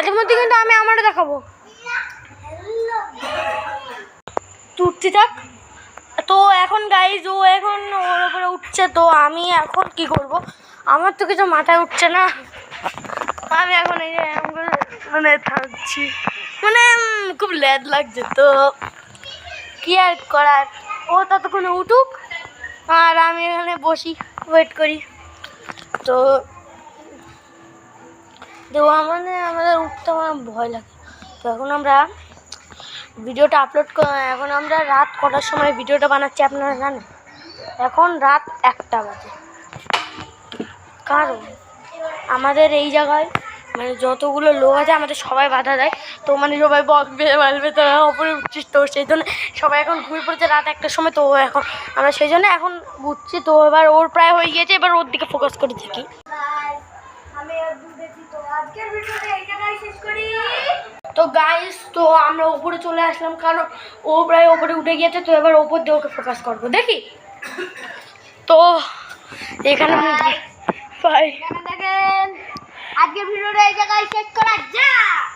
মাঝে মধ্যে কিন্তু আমি আমারও দেখাবো। উঠতে থাক। তো এখন গাইজ ও এখন ওর উপরে উঠছে, তো আমি এখন কি করব, আমার তো কিছু মাথায় উঠছে না। আমি এখন এই যে মানে থাকছি, মানে খুব ল্যাদ লাগছে। তো কি আর করার, ও ততক্ষণে উঠুক আর আমি এখানে বসি ওয়েট করি। তো মানে আমাদের উঠতে আমার ভয় লাগে। তো এখন আমরা ভিডিওটা আপলোড এখন আমরা রাত কটার সময় ভিডিওটা বানাচ্ছি আপনারা জানেন? এখন রাত 1টা বাজে। কারণ আমাদের এই জায়গায় মানে যতগুলো লোক আছে আমাদের সবাই বাধা দেয়। তো মানে সবাই বকবে মারবে, তো ওপরে উঠছিস, তো সেই জন্য সবাই এখন ঘুমিয়ে পড়েছে রাত 1টার সময়। তো এখন আমরা সেই জন্য এখন উঠছি। তো এবার ওর প্রায় হয়ে গিয়েছে, এবার ওর দিকে ফোকাস করে থাকি। তো গাইস, তো আমরা উপরে চলে আসলাম কারণ ও প্রায় ওপরে উঠে গিয়েছে। তো এবার ওপর দিয়ে ওকে ফোকাস করবো, দেখি। তো এখানে দেখেন আজকের ভিডিওটা এই জায়গায় শেষ করা যাক।